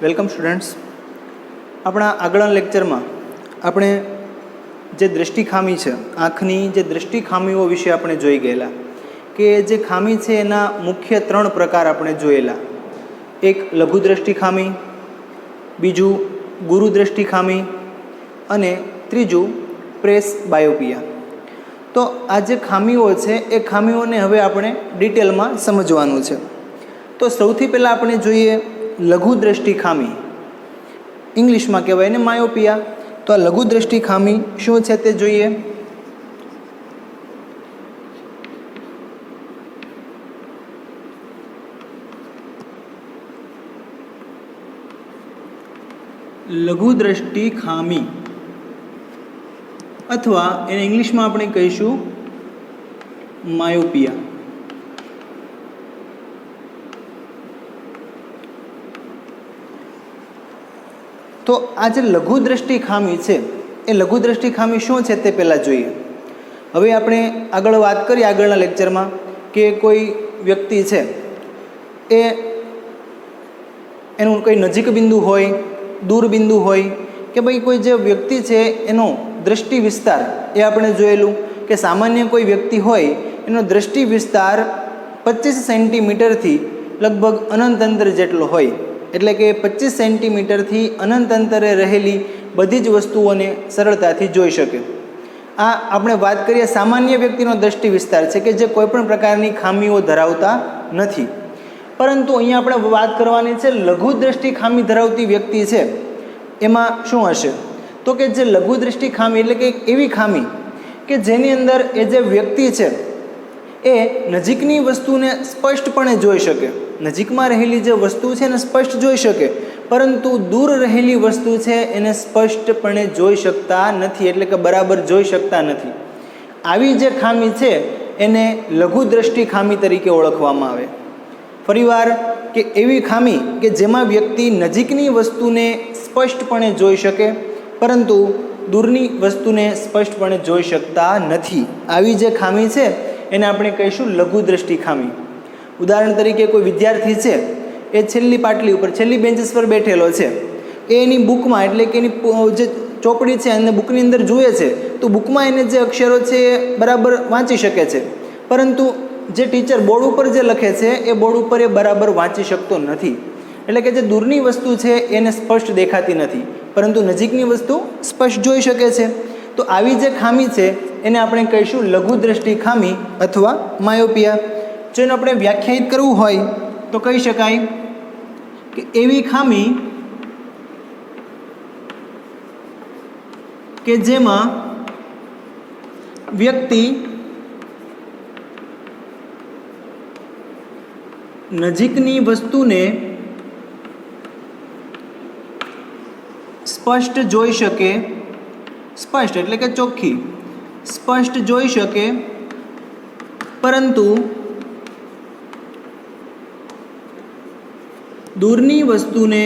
Welcome students. આપણા આગળના લેક્ચરમાં આપણે જે દૃષ્ટિ ખામી છે, આંખની જે દૃષ્ટિ ખામીઓ વિશે આપણે જોઈ ગયેલા કે જે ખામી છે એના મુખ્ય 3 પ્રકાર આપણે જોયેલા. એક લઘુ દૃષ્ટિ ખામી, બીજું ગુરુ દૃષ્ટિ ખામી અને ત્રીજું પ્રેસ બાયોપિયા. તો આ જે ખામીઓ છે એ ખામીઓને હવે આપણે ડિટેલમાં સમજવાનું છે. તો સૌથી પહેલાં આપણે જોઈએ લઘુ દૃષ્ટિ ખામી, ઇંગ્લિશમાં કહેવાય ને માયોપિયા. તો આ લઘુ દૃષ્ટિ ખામી શું છે તે જોઈએ. લઘુ દૃષ્ટિ ખામી અથવા એને ઇંગ્લિશમાં આપણે કહીશું માયોપિયા. તો આ જે લઘુ દૃષ્ટિ ખામી છે એ લઘુ દૃષ્ટિ ખામી શું છે તે પહેલાં જોઈએ. હવે આપણે આગળ વાત કરીએ આગળના લેક્ચરમાં કે કોઈ વ્યક્તિ છે એ એનું કોઈ નજીક બિંદુ હોય, દૂર બિંદુ હોય કે ભાઈ કોઈ જે વ્યક્તિ છે એનો દૃષ્ટિ વિસ્તાર એ આપણે જોયેલું કે સામાન્ય કોઈ વ્યક્તિ હોય એનો દૃષ્ટિ વિસ્તાર 25 સેન્ટીમીટરથી લગભગ અનંત અંતર જેટલો હોય. એટલે કે 25 સેન્ટીમીટરથી અનંત અંતરે રહેલી બધી જ વસ્તુઓને સરળતાથી જોઈ શકે. આ આપણે વાત કરીએ સામાન્ય વ્યક્તિનો દૃષ્ટિ વિસ્તાર છે કે જે કોઈપણ પ્રકારની ખામીઓ ધરાવતા નથી. પરંતુ અહીંયા આપણે વાત કરવાની છે લઘુ દૃષ્ટિ ખામી ધરાવતી વ્યક્તિ છે એમાં શું હશે. તો કે જે લઘુ દૃષ્ટિ ખામી એટલે કે એવી ખામી કે જેની અંદર એ જે વ્યક્તિ છે એ નજીકની વસ્તુને સ્પષ્ટપણે જોઈ શકે, નજીકમાં રહેલી જે વસ્તુ છે એને સ્પષ્ટ જોઈ શકે, પરંતુ દૂર રહેલી વસ્તુ છે એને સ્પષ્ટપણે જોઈ શકતા નથી, એટલે કે બરાબર જોઈ શકતા નથી. આવી જે ખામી છે એને લઘુ દૃષ્ટિ ખામી તરીકે ઓળખવામાં આવે. ફરીવાર કે એવી ખામી કે જેમાં વ્યક્તિ નજીકની વસ્તુને સ્પષ્ટપણે જોઈ શકે પરંતુ દૂરની વસ્તુને સ્પષ્ટપણે જોઈ શકતા નથી. આવી જે ખામી છે એને આપણે કહીશું લઘુ દૃષ્ટિ ખામી. ઉદાહરણ તરીકે કોઈ વિદ્યાર્થી છે એ છેલ્લી પાટલી ઉપર, છેલ્લી બેન્ચીસ પર બેઠેલો છે, એ એની બુકમાં એટલે કે એની જે ચોપડી છે અને બુકની અંદર જુએ છે તો બુકમાં એને જે અક્ષરો છે એ બરાબર વાંચી શકે છે, પરંતુ જે ટીચર બોર્ડ ઉપર જે લખે છે એ બોર્ડ ઉપર એ બરાબર વાંચી શકતો નથી. એટલે કે જે દૂરની વસ્તુ છે એને સ્પષ્ટ દેખાતી નથી પરંતુ નજીકની વસ્તુ સ્પષ્ટ જોઈ શકે છે. તો આવી જે ખામી છે એને આપણે કહીશું લઘુ દૃષ્ટિ ખામી અથવા માયોપિયા. જો એને આપણે વ્યાખ્યાયિત કરવું હોય તો કહી શકાય કે એવી ખામી કે જેમાં વ્યક્તિ નજીકની વસ્તુને સ્પષ્ટ જોઈ શકે, સ્પષ્ટ એટલે કે ચોખ્ખી સ્પષ્ટ જોઈ શકે પરંતુ દૂરની વસ્તુને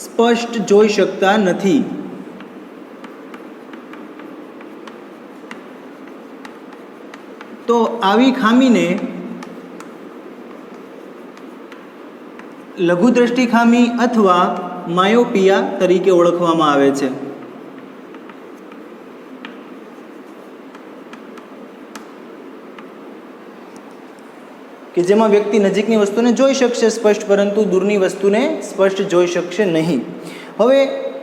સ્પષ્ટ જોઈ શકતા નથી. તો આવી ખામીને લઘુ દૃષ્ટિ ખામી અથવા માયોપિયા તરીકે ઓળખવામાં આવે છે. કે જેમાં વ્યક્તિ નજીકની વસ્તુને જોઈ શકશે સ્પષ્ટ પરંતુ દૂરની વસ્તુને સ્પષ્ટ જોઈ શકશે નહીં. હવે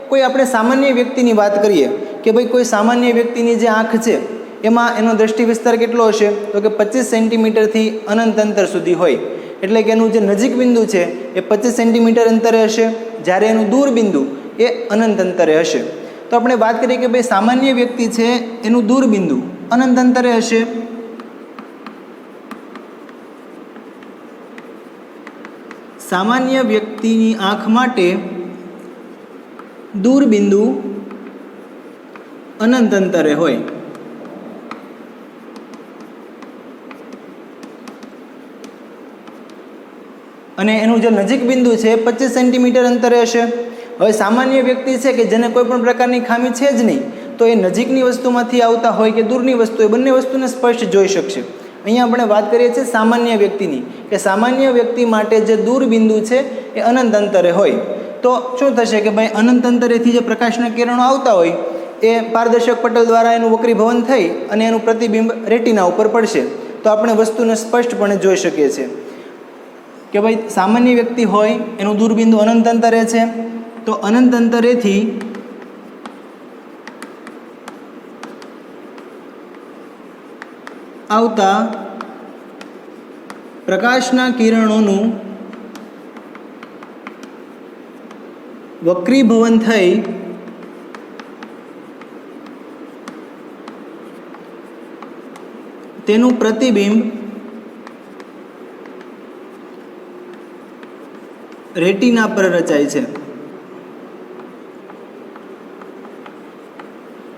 કોઈ આપણે સામાન્ય વ્યક્તિની વાત કરીએ કે ભાઈ કોઈ સામાન્ય વ્યક્તિની જે આંખ છે એમાં એનો દૃષ્ટિ વિસ્તાર કેટલો હશે તો કે 25 સેન્ટીમીટરથી અનંત અંતર સુધી હોય. એટલે કે એનું જે નજીક બિંદુ છે એ 25 સેન્ટીમીટર અંતરે હશે, જ્યારે એનું દૂર બિંદુ એ અનંત અંતરે હશે. તો આપણે વાત કરીએ કે ભાઈ સામાન્ય વ્યક્તિ છે એનું દૂર બિંદુ અનંત અંતરે હશે. સામાન્ય વ્યક્તિની આંખ માટે દૂર બિંદુ અનંત અંતરે હોય. અને એનું જે નજીક બિંદુ છે 25 સેન્ટીમીટર અંતરે હશે. હવે સામાન્ય વ્યક્તિ છે કે જેને કોઈ પણ પ્રકારની ખામી છે જ નહીં તો એ નજીકની વસ્તુમાંથી આવતા હોય કે દૂરની વસ્તુ એ બંને વસ્તુને સ્પષ્ટ જોઈ શકશે. અહીંયા આપણે વાત કરીએ છીએ સામાન્ય વ્યક્તિની, કે સામાન્ય વ્યક્તિ માટે જે દૂરબિંદુ છે એ અનંત અંતરે હોય. તો શું થશે કે ભાઈ અનંત અંતરેથી જે પ્રકાશના કિરણો આવતા હોય એ પારદર્શક પટલ દ્વારા એનું વક્રીભવન થઈ અને એનું પ્રતિબિંબ રેટિના ઉપર પડશે. તો આપણે વસ્તુને સ્પષ્ટપણે જોઈ શકીએ છીએ કે ભાઈ સામાન્ય વ્યક્તિ હોય એનું દૂરબિંદુ અનંત અંતરે છે, તો અનંત અંતરેથી આવતા પ્રકાશના કિરણોનું વક્રીભવન થઈ તેનું પ્રતિબિંબ રેટિના પર રચાય છે.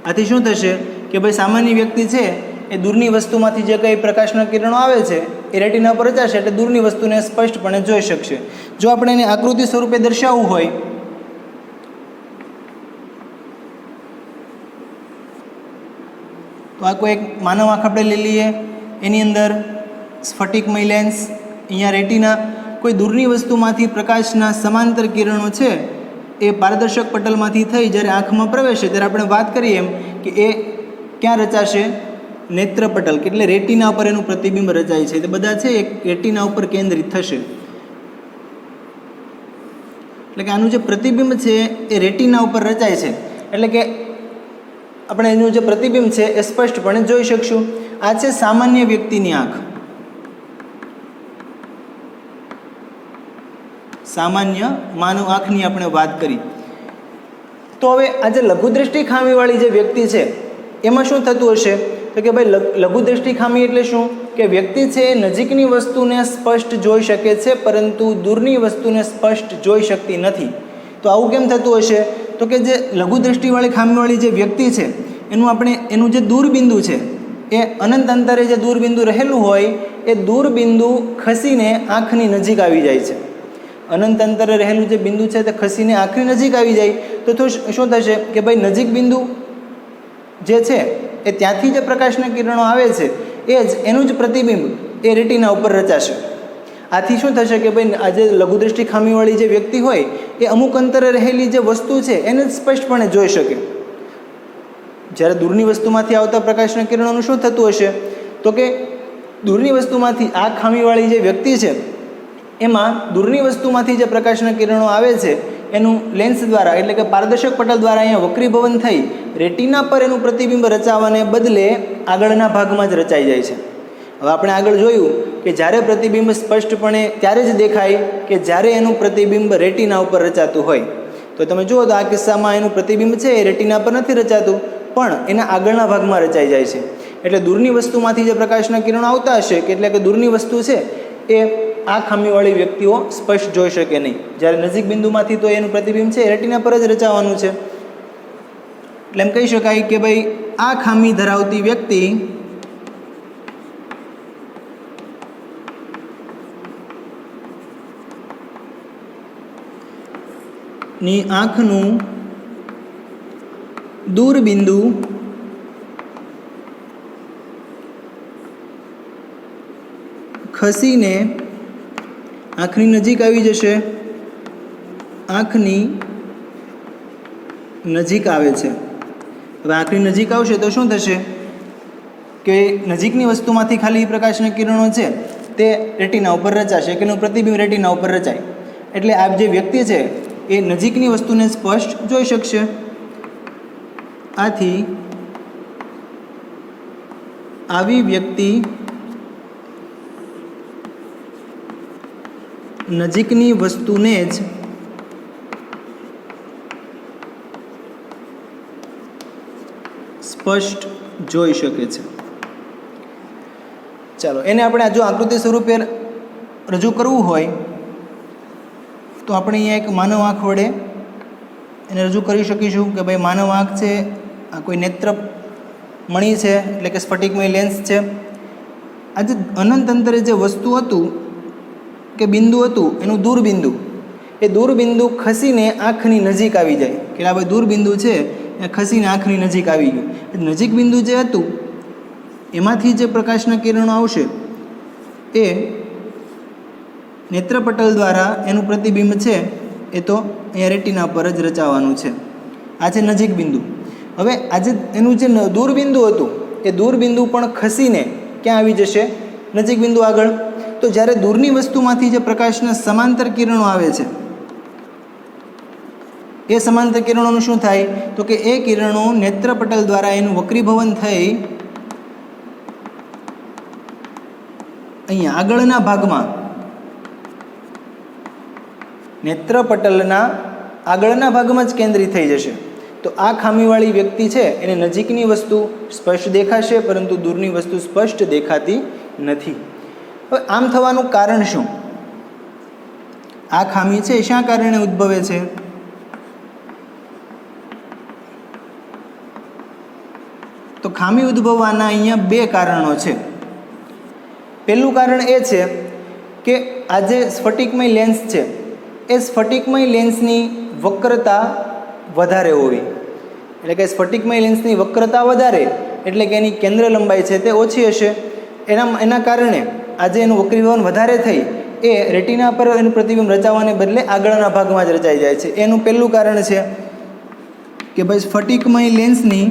આથી શું થશે કે ભાઈ સામાન્ય વ્યક્તિ છે એ દૂરની વસ્તુમાંથી જે કંઈ પ્રકાશના કિરણો આવે છે એ રેટિના પર રચાશે, એટલે દૂરની વસ્તુને સ્પષ્ટપણે જોઈ શકશે. જો આપણે એને આકૃતિ સ્વરૂપે દર્શાવવું હોય તો આ કોઈ એક માનવ આંખ આપણે લઈ લઈએ, એની અંદર સ્ફટિકમય લેન્સ, અહીંયા રેટિના, કોઈ દૂરની વસ્તુમાંથી પ્રકાશના સમાંતર કિરણો છે એ પારદર્શક પટલમાંથી થઈ જ્યારે આંખમાં પ્રવેશે ત્યારે આપણે વાત કરીએ એમ કે એ ક્યાં રચાશે? નેત્રપટલ, એટલે રેટિના ઉપર એનું પ્રતિબિંબ રચાય છે. તે બધા છે એક રેટિના ઉપર કેન્દ્રિત થશે. એટલે કે આનું જે પ્રતિબિંબ છે એ રેટિના ઉપર રચાય છે, એટલે કે આપણે એનું જે પ્રતિબિંબ છે એ સ્પષ્ટપણે જોઈ શકશું. આ છે સામાન્ય વ્યક્તિની આંખ. સામાન્ય માનવ આંખની આપણે વાત કરી. તો હવે આ જે લઘુદ્રષ્ટિ ખામીવાળી જે વ્યક્તિ છે એમાં શું થતું હશે? તો કે ભાઈ લઘુદ્રષ્ટિ ખામી એટલે શું? કે વ્યક્તિ છે એ નજીકની વસ્તુને સ્પષ્ટ જોઈ શકે છે પરંતુ દૂરની વસ્તુને સ્પષ્ટ જોઈ શકતી નથી. તો આવું કેમ થતું હશે? તો કે જે લઘુદ્રષ્ટિવાળી ખામીવાળી જે વ્યક્તિ છે એનું જે દૂરબિંદુ છે એ અનંત અંતરે જે દૂરબિંદુ રહેલું હોય એ દૂરબિંદુ ખસીને આંખની નજીક આવી જાય છે. અનંત અંતરે રહેલું જે બિંદુ છે તે ખસીને આંખની નજીક આવી જાય તો શું થશે કે ભાઈ નજીક બિંદુ જે છે એ ત્યાંથી જે પ્રકાશના કિરણો આવે છે એનું જ પ્રતિબિંબ એ રેટિના ઉપર રચાશે. આથી શું થશે કે ભાઈ આ જે લઘુદ્રષ્ટિ ખામીવાળી જે વ્યક્તિ હોય એ અમુક અંતરે રહેલી જે વસ્તુ છે એને જ સ્પષ્ટપણે જોઈ શકે. જ્યારે દૂરની વસ્તુમાંથી આવતા પ્રકાશના કિરણોનું શું થતું હશે? તો કે દૂરની વસ્તુમાંથી આ ખામીવાળી જે વ્યક્તિ છે એમાં દૂરની વસ્તુમાંથી જે પ્રકાશના કિરણો આવે છે એનું લેન્સ દ્વારા, એટલે કે પારદર્શક પટલ દ્વારા અહીંયા વક્રીભવન થઈ રેટિના પર એનું પ્રતિબિંબ રચાવાને બદલે આગળના ભાગમાં જ રચાઈ જાય છે. હવે આપણે આગળ જોયું કે જ્યારે પ્રતિબિંબ સ્પષ્ટપણે ત્યારે જ દેખાય કે જ્યારે એનું પ્રતિબિંબ રેટિના ઉપર રચાતું હોય. તો તમે જુઓ તો આ કિસ્સામાં એનું પ્રતિબિંબ છે એ રેટિના પર નથી રચાતું પણ એના આગળના ભાગમાં રચાઈ જાય છે. એટલે દૂરની વસ્તુમાંથી જે પ્રકાશના કિરણો આવતા હશે કે એટલે કે દૂરની વસ્તુ છે એ આ ખામીવાળી વ્યક્તિઓ સ્પષ્ટ જોઈ શકે નહીં. જ્યારે નજીક બિંદુમાંથી તો એનું પ્રતિબિંબ છે રેટિના પર જ રચાવાનું છે. એટલે એમ કહી શકાય કે ભાઈ આ ખામી ધરાવતી વ્યક્તિ ની આંખનું દૂરબિંદુ ખસીને આંખની નજીક આવી જશે. આંખની નજીક આવે છે. હવે આંખની નજીક આવશે તો શું થશે કે નજીકની વસ્તુમાંથી ખાલી પ્રકાશના કિરણો છે તે રેટિના ઉપર રચાશે, કે એનું પ્રતિબિંબ રેટિના ઉપર રચાય. એટલે આ જે વ્યક્તિ છે એ નજીકની વસ્તુને સ્પષ્ટ જોઈ શકશે. આથી આવી વ્યક્તિ નજીકની વસ્તુને જ સ્પષ્ટ જોઈ શકે છે. ચાલો એને આપણે જો આકૃતિ સ્વરૂપે રજૂ કરવું હોય તો આપણે અહીંયા એક માનવ આંખ વડે એને રજૂ કરી શકીશું કે ભાઈ માનવ આંખ છે, આ કોઈ નેત્ર મણિ છે એટલે કે સ્ફટિકમય લેન્સ છે. આ જે અનંત અંતરે જે વસ્તુ હતું કે બિંદુ હતું એનું દૂરબિંદુ, એ દૂરબિંદુ ખસીને આંખની નજીક આવી જાય કે આ ભાઈ દૂરબિંદુ છે એ ખસીને આંખની નજીક આવી ગયું. નજીક બિંદુ જે હતું એમાંથી જે પ્રકાશના કિરણો આવશે એ નેત્રપટલ દ્વારા એનું પ્રતિબિંબ છે એ તો અહીંયા રેટિના પર જ રચાવાનું છે. આ છે નજીક બિંદુ. હવે આજે એનું જે દૂરબિંદુ હતું એ દૂરબિંદુ પણ ખસીને ક્યાં આવી જશે? નજીક બિંદુ આગળ. તો જ્યારે દૂરની વસ્તુમાંથી જે પ્રકાશના સમાંતર કિરણો આવે છે એ સમાંતર કિરણોનું શું થાય? તો કે એ કિરણો નેત્રપટલ દ્વારા એનું વક્રીભવન થઈ અહીંયા આગળના ભાગમાં નેત્રપટલના આગળના ભાગમાં જ કેન્દ્રિત થઈ જશે. તો આ ખામીવાળી વ્યક્તિ છે એને નજીકની વસ્તુ સ્પષ્ટ દેખાશે, પરંતુ દૂરની વસ્તુ સ્પષ્ટ દેખાતી નથી. હવે આમ થવાનું કારણ શું? આ ખામી છે શા કારણે ઉદ્ભવે છે? તો ખામી ઉદ્ભવવાના અહીંયા બે કારણો છે. પહેલું કારણ એ છે કે આ જે સ્ફટિકમય લેન્સ છે એ સ્ફટિકમય લેન્સની વક્રતા વધારે હોવી. એટલે કે સ્ફટિકમય લેન્સની વક્રતા વધારે એટલે કે એની કેન્દ્ર લંબાઈ છે તે ઓછી હશે. એના કારણે આજે એનું વક્રીભવન વધારે થઈ એ રેટિના પર એનું પ્રતિબિંબ રચાવવાને બદલે આગળના ભાગમાં જ રચાઈ જાય છે. એનું પહેલું કારણ છે કે ભાઈ સ્ફટિકમય લેન્સની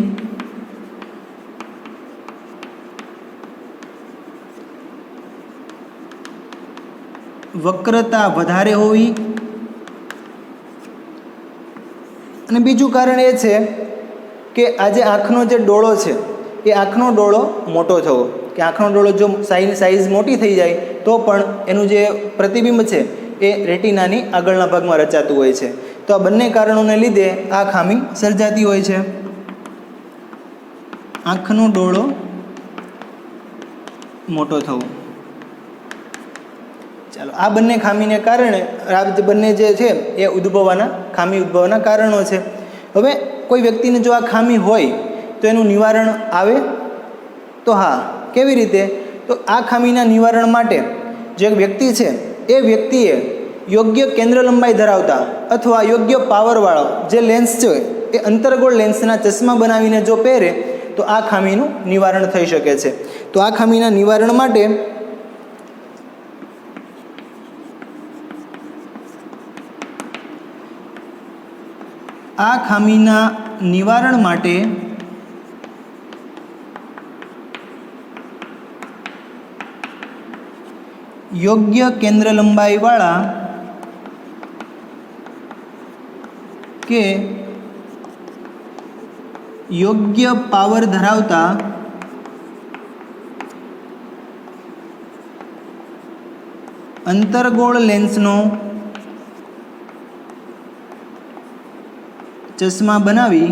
વક્રતા વધારે હોવી. અને બીજું કારણ એ છે કે આજે આંખનો જે ડોળો છે એ આંખનો ડોળો મોટો થવો. કે આંખનો ડોળો જો સાઇઝ મોટી થઈ જાય તો પણ એનું જે પ્રતિબિંબ છે એ રેટિનાની આગળના ભાગમાં રચાતું હોય છે. તો આ બંને કારણોને લીધે આ ખામી સર્જાતી હોય છે. આંખનો ડોળો મોટો થવો. ચાલો, આ બંને ખામીને કારણે આ બંને જે છે એ ખામી ઉદ્ભવવાના કારણો છે. હવે કોઈ વ્યક્તિને જો આ ખામી હોય તો એનું નિવારણ આવે? તો હા. કેવી રીતે? તો આ ખામીના નિવારણ માટે જે વ્યક્તિ છે એ વ્યક્તિએ યોગ્ય કેન્દ્ર લંબાઈ ધરાવતા અથવા યોગ્ય પાવરવાળો જે લેન્સ છે એ અંતર્ગોળ લેન્સના ચશ્મા બનાવીને જો પહેરે તો આ ખામીનું નિવારણ થઈ શકે છે. તો આ ખામીના નિવારણ માટે યોગ્ય કેન્દ્ર લંબાઈવાળા કે યોગ્ય પાવર ધરાવતા અંતર્ગોળ લેન્સનો ચશ્મા બનાવી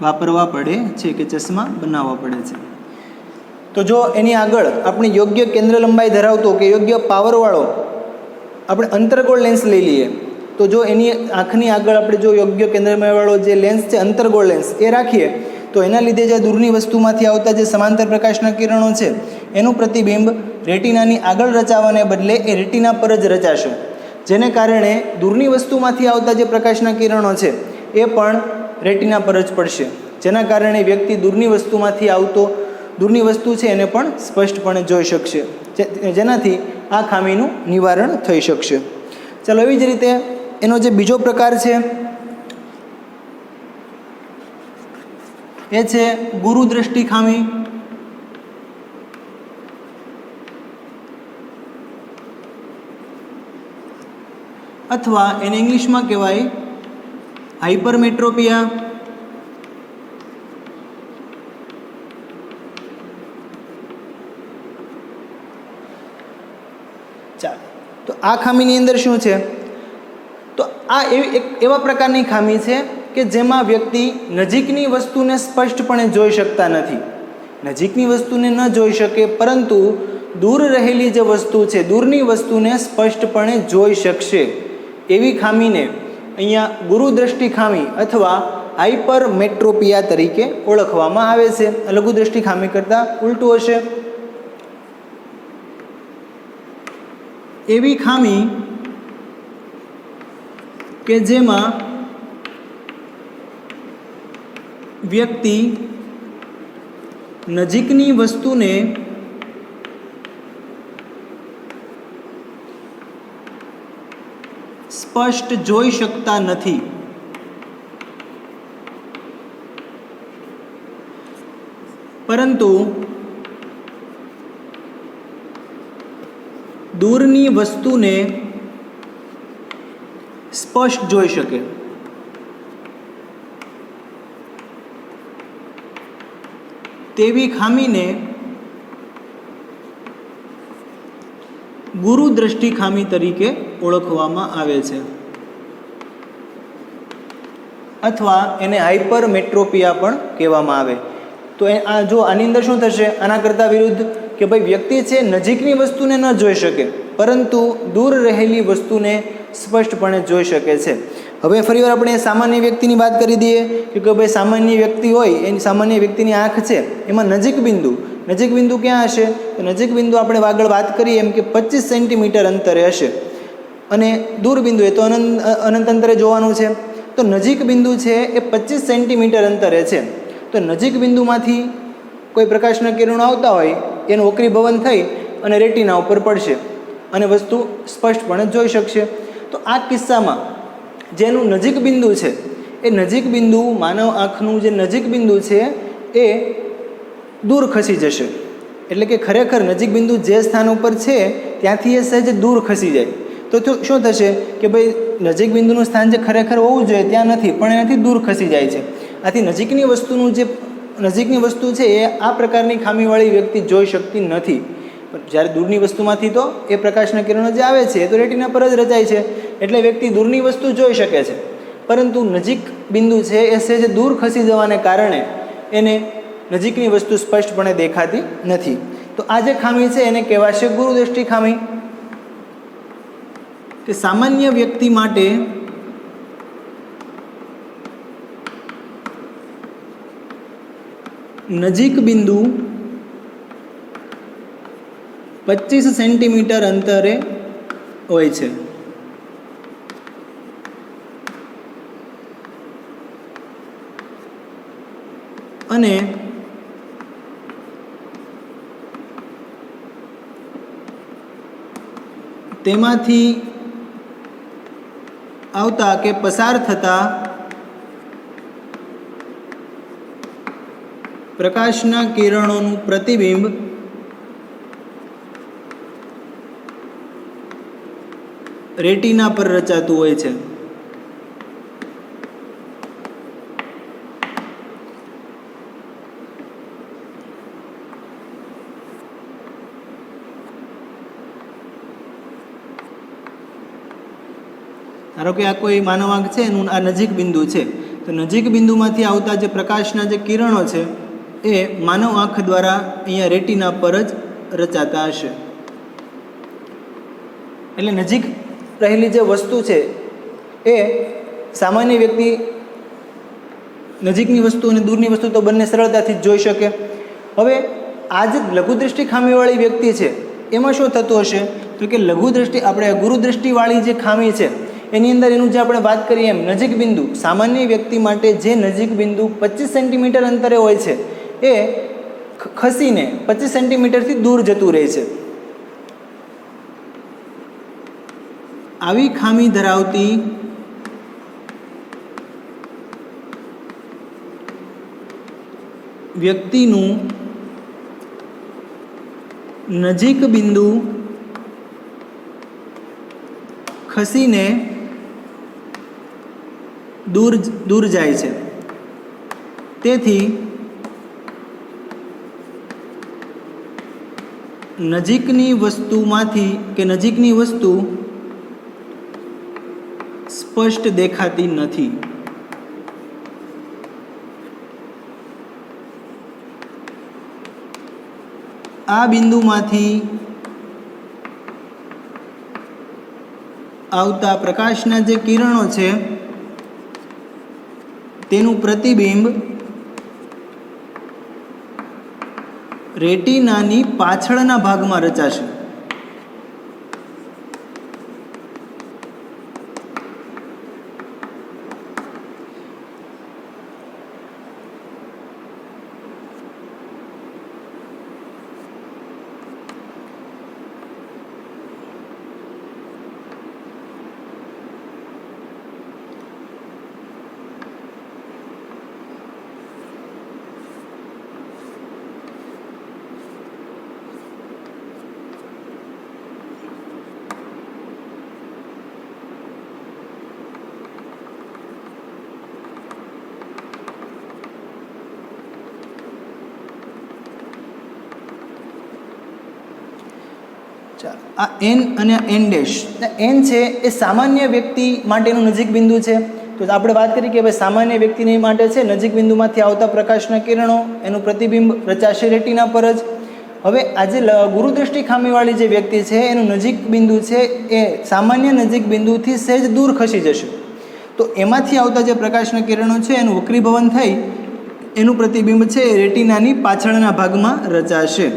વાપરવા પડે છે કે ચશ્મા બનાવવા પડે છે. તો જો એની આગળ આપણે યોગ્ય કેન્દ્ર લંબાઈ ધરાવતો કે યોગ્ય પાવરવાળો આપણે અંતર્ગોળ લેન્સ લઈ લઈએ તો જો એની આંખની આગળ આપણે જો યોગ્ય કેન્દ્ર લંબાઈવાળો જે લેન્સ છે અંતર્ગોળ લેન્સ એ રાખીએ તો એના લીધે જે દૂરની વસ્તુમાંથી આવતા જે સમાંતર પ્રકાશના કિરણો છે એનું પ્રતિબિંબ રેટિનાની આગળ રચાવાને બદલે એ રેટિના પર જ રચાશે. જેને કારણે દૂરની વસ્તુમાંથી આવતા જે પ્રકાશના કિરણો છે એ પણ રેટિના પર જ પડશે. જેના કારણે વ્યક્તિ દૂરની વસ્તુ છે એને પણ સ્પષ્ટપણે જોઈ શકશે. જેનાથી આ ખામીનું નિવારણ થઈ શકશે. ચાલો, એવી જ રીતે એનો જે બીજો પ્રકાર છે એ છે ગુરુદ્રષ્ટિ ખામી. અથવા એને ઇંગ્લિશમાં કહેવાય હાઇપરમેટ્રોપિયા. ચાલો, તો આ ખામીની અંદર શું છે? તો આ એવા પ્રકારની ખામી છે કે જેમાં વ્યક્તિ નજીકની વસ્તુને સ્પષ્ટપણે જોઈ શકતા નથી. નજીકની વસ્તુને ન જોઈ શકે પરંતુ દૂર રહેલી જે વસ્તુ છે દૂરની વસ્તુને સ્પષ્ટપણે જોઈ શકશે. એવી ખામીને અહીંયા ગુરુદ્રષ્ટિ ખામી અથવા હાઇપરમેટ્રોપિયા તરીકે ઓળખવામાં આવે છે. લઘુદ્રષ્ટિ ખામી કરતાં ઉલટું હશે. એવી ખામી કે જેમાં વ્યક્તિ નજીકની વસ્તુને સ્પષ્ટ જોઈ શકતા નથી, પરંતુ દૂરની વસ્તુને સ્પષ્ટ જોઈ શકે. તેવી ખામીને ગુરુદ્રષ્ટિ ખામી તરીકે ઓળખવામાં આવે છે, અથવા એને હાઇપરમેટ્રોપિયા પણ કહેવામાં આવે. તો આ જો આની અંદર શું થશે, આના કરતાં વિરુદ્ધ કે ભાઈ વ્યક્તિ છે નજીકની વસ્તુને ન જોઈ શકે, પરંતુ દૂર રહેલી વસ્તુને સ્પષ્ટપણે જોઈ શકે છે. હવે ફરીવાર આપણે સામાન્ય વ્યક્તિની વાત કરી દઈએ કે ભાઈ સામાન્ય વ્યક્તિ હોય, એની સામાન્ય વ્યક્તિની આંખ છે એમાં નજીક બિંદુ ક્યાં હશે? તો નજીક બિંદુ આપણે આગળ વાત કરીએ એમ કે 25 સેન્ટીમીટર અંતરે હશે, અને દૂર બિંદુ એ તો અનંત અંતરે જોવાનું છે. તો નજીક બિંદુ છે એ 25 સેન્ટીમીટર અંતરે છે. તો નજીક બિંદુમાંથી કોઈ પ્રકાશના કિરણો આવતા હોય એનું વક્રીભવન થઈ અને રેટિના ઉપર પડશે અને વસ્તુ સ્પષ્ટપણે જોઈ શકશે. તો આ કિસ્સામાં જેનું નજીક બિંદુ છે એ નજીક બિંદુ, માનવ આંખનું જે નજીક બિંદુ છે એ દૂર ખસી જશે. એટલે કે ખરેખર નજીક બિંદુ જે સ્થાન ઉપર છે ત્યાંથી એ સહેજ દૂર ખસી જાય. તો શું થશે કે ભાઈ નજીક બિંદુનું સ્થાન જે ખરેખર હોવું જોઈએ ત્યાં નથી, પણ એનાથી દૂર ખસી જાય છે. આથી નજીકની વસ્તુ છે એ આ પ્રકારની ખામીવાળી વ્યક્તિ જોઈ શકતી નથી. જ્યારે દૂરની વસ્તુમાંથી તો એ પ્રકાશના કિરણો જે આવે છે એ તો રેટિના પર જ રચાય છે, એટલે વ્યક્તિ દૂરની વસ્તુ જોઈ શકે છે, પરંતુ નજીક બિંદુ છે એ સહેજ દૂર ખસી જવાને કારણે એને નજીકની વસ્તુ સ્પષ્ટપણે દેખાતી નથી. તો આ જે ખામી છે એને કહેવાશે ગુરુદ્રષ્ટિ ખામી. કે સામાન્ય વ્યક્તિ માટે નજીક બિંદુ 25 સેન્ટીમીટર અંતરે હોય છે, અને તેમાંથી આવતા કે પસાર થતા પ્રકાશના કિરણોનું પ્રતિબિંબ રેટિના પર રચાતું હોય છે. ધારો કે આ કોઈ માનવ આંખ છે, એનું આ નજીક બિંદુ છે, તો નજીક બિંદુમાંથી આવતા જે પ્રકાશના જે કિરણો છે એ માનવ આંખ દ્વારા અહીંયા રેટિના પર જ રચાતા હશે. એટલે નજીક રહેલી જે વસ્તુ છે એ સામાન્ય વ્યક્તિ નજીકની વસ્તુ અને દૂરની વસ્તુ તો બંને સરળતાથી જ જોઈ શકે. હવે આ જે લઘુદ્રષ્ટિ ખામીવાળી વ્યક્તિ છે એમાં શું થતું હશે? તો કે લઘુદ્રષ્ટિ આપણે ગુરુદ્રષ્ટિવાળી જે ખામી છે એની અંદર એનું જે આપણે વાત કરીએ એમ નજીક બિંદુ, સામાન્ય વ્યક્તિ માટે જે નજીક બિંદુ 25 સેન્ટીમીટર અંતરે હોય છે એ ખસીને 25 સેન્ટીમીટરથી દૂર જતું રહે છે. આવી ખામી ધરાવતી વ્યક્તિનું નજીક બિંદુ ખસીને દૂર જાય છે. તેથી નજીકની વસ્તુમાંથી કે નજીકની વસ્તુ સ્પષ્ટ દેખાતી નથી. આ બિંદુમાંથી આવતા પ્રકાશના જે કિરણો છે તેનું પ્રતિબિંબ રેટિનાની પાછળના ભાગમાં રચાશે. ચાલો, આ એન અને એન ડેશ, એન છે એ સામાન્ય વ્યક્તિ માટેનું નજીક બિંદુ છે. તો આપણે વાત કરી કે ભાઈ સામાન્ય વ્યક્તિની માટે છે નજીક બિંદુમાંથી આવતા પ્રકાશના કિરણો એનું પ્રતિબિંબ રચાશે રેટિના પર જ. હવે આજે ગુરુદ્રષ્ટિ ખામીવાળી જે વ્યક્તિ છે એનું નજીક બિંદુ છે એ સામાન્ય નજીક બિંદુથી સહેજ દૂર ખસી જશે. તો એમાંથી આવતા જે પ્રકાશના કિરણો છે એનું વક્રીભવન થઈ એનું પ્રતિબિંબ છે એ રેટિનાની પાછળના ભાગમાં રચાશે.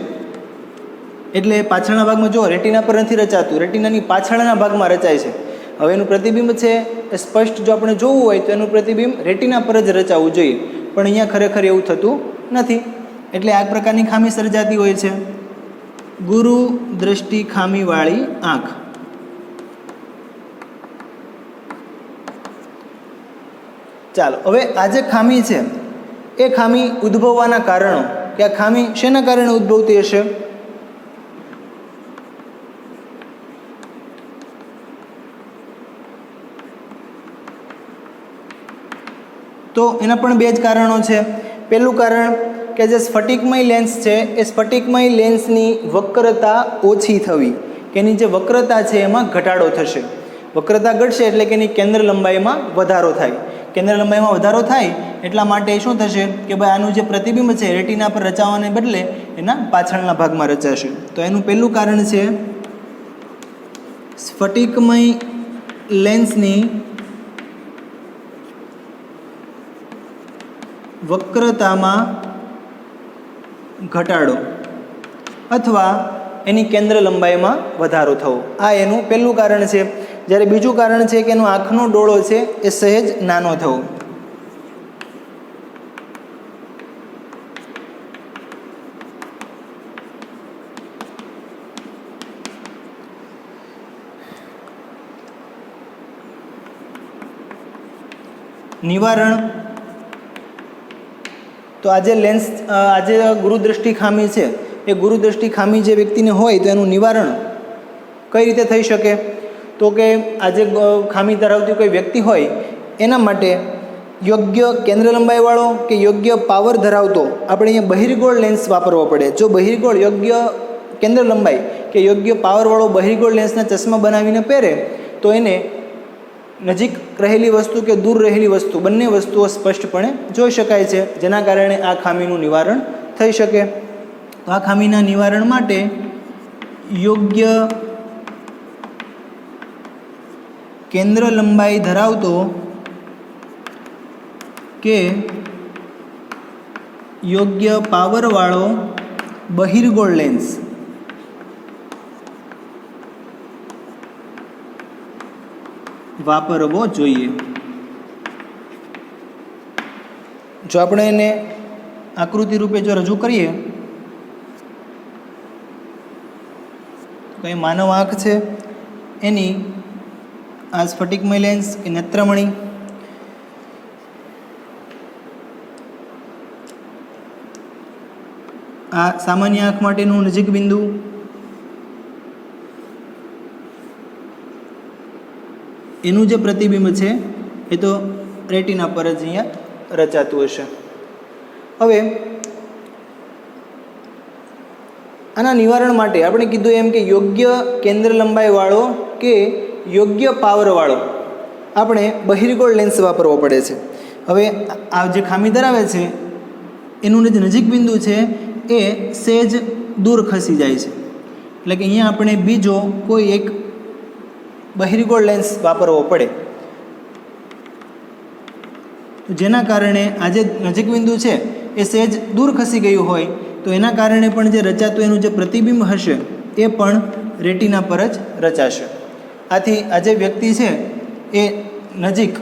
એટલે પાછળના ભાગમાં જો રેટિના પર નથી રચાતું, રેટિનાની પાછળના ભાગમાં રચાય છે. હવે એનું પ્રતિબિંબ છે એ સ્પષ્ટ જો આપણે જોવું હોય તો એનું પ્રતિબિંબ રેટિના પર જ રચાવવું જોઈએ, પણ અહીંયા ખરેખર એવું થતું નથી. એટલે આ પ્રકારની ખામી સર્જાતી હોય છે. ગુરુ દ્રષ્ટિ ખામીવાળી આંખ. ચાલો, હવે આ જે ખામી છે એ ખામી ઉદ્ભવવાના કારણો, કે આ ખામી શેના કારણે ઉદ્ભવતી હશે? તો એના પણ બે જ કારણો છે. પહેલું કારણ કે જે સ્ફટિકમય લેન્સ છે એ સ્ફટિકમય લેન્સની વક્રતા ઓછી થવી, કે એની જે વક્રતા છે એમાં ઘટાડો થશે. વક્રતા ઘટશે એટલે કે એની કેન્દ્ર લંબાઈમાં વધારો થાય. કેન્દ્ર લંબાઈમાં વધારો થાય એટલા માટે શું થશે કે ભાઈ આનું જે પ્રતિબિંબ છે રેટિના પર રચાવાને બદલે એના પાછળના ભાગમાં રચાશે. તો એનું પહેલું કારણ છે સ્ફટિકમય લેન્સની વક્રતામાં ઘટાડો અથવા એની કેન્દ્ર લંબાઈમાં વધારો થવો. આ એનું પહેલું કારણ છે. જ્યારે બીજું કારણ છે કે એનો આંખનો ડોળો છે એ સહેજ નાનો થવો. નિવારણ. તો આજે લેન્સ આજે ગુરુદ્રષ્ટિ ખામી છે એ ગુરુદ્રષ્ટિ ખામી જે વ્યક્તિને હોય તો એનું નિવારણ કઈ રીતે થઈ શકે? તો કે આજે ખામી ધરાવતી કોઈ વ્યક્તિ હોય એના માટે યોગ્ય કેન્દ્ર લંબાઈવાળો કે યોગ્ય પાવર ધરાવતો આપણે અહીંયા બહિર્ગોળ લેન્સ વાપરવો પડે. જો બહિર્ગોળ યોગ્ય કેન્દ્ર લંબાઈ કે યોગ્ય પાવરવાળો બહિર્ગોળ લેન્સના ચશ્મા બનાવીને પહેરે તો એને નજીક રહેલી વસ્તુ કે દૂર રહેલી વસ્તુ બંને વસ્તુઓ સ્પષ્ટપણે જોઈ શકાય છે, જેના કારણે આ ખામીનું નિવારણ થઈ શકે. તો આ ખામીના નિવારણ માટે યોગ્ય કેન્દ્ર લંબાઈ ધરાવતો કે યોગ્ય પાવરવાળો બહિર્ગોળ લેન્સ વાપરવો જોઈએ. જો આપણે એને આકૃતિ રૂપે જો રજૂ કરીએ તો એ માનવ આંખ છે, એની આ સ્ફટિકમય લેન્સ કે નેત્રમણી, આ સામાન્ય આંખ માટેનું નજીક બિંદુ, એનું જે પ્રતિબિંબ છે એ તો રેટિના પર જ અહીંયા રચાતું હશે. હવે આના નિવારણ માટે આપણે કીધું એમ કે યોગ્ય કેન્દ્ર લંબાઈવાળો કે યોગ્ય પાવરવાળો આપણે બહિર્ગોળ લેન્સ વાપરવો પડે છે. હવે આ જે ખામી ધરાવે છે એનું જે નજીક બિંદુ છે એ સહેજ દૂર ખસી જાય છે. એટલે કે અહીંયા આપણે બીજો કોઈ એક બહિર્ગોળ લેન્સ વાપરવો પડે, જેના કારણે આ જે નજીક બિંદુ છે એ સહેજ દૂર ખસી ગયું હોય તો એના કારણે પણ જે રચાતું એનું જે પ્રતિબિંબ હશે એ પણ રેટિના પર જ રચાશે. આથી આ જે વ્યક્તિ છે એ નજીક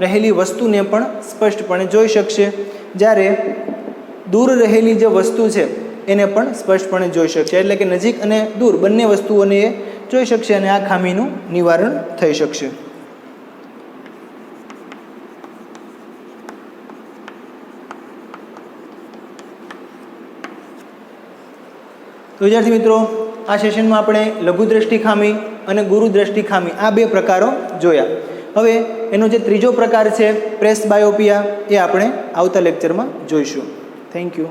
રહેલી વસ્તુને પણ સ્પષ્ટપણે જોઈ શકશે, જ્યારે દૂર રહેલી જે વસ્તુ છે એને પણ સ્પષ્ટપણે જોઈ શકશે. એટલે કે નજીક અને દૂર બંને વસ્તુઓને એ જોઈ શકશે અને આ ખામીનું નિવારણ થઈ શકશે. તો વિદ્યાર્થી મિત્રો, આ સેશનમાં આપણે લઘુદ્રષ્ટિ ખામી અને ગુરુદ્રષ્ટિ ખામી આ બે પ્રકારો જોયા. હવે એનો જે ત્રીજો પ્રકાર છે પ્રેસ બાયોપિયા એ આપણે આવતા લેક્ચરમાં જોઈશું. Thank you.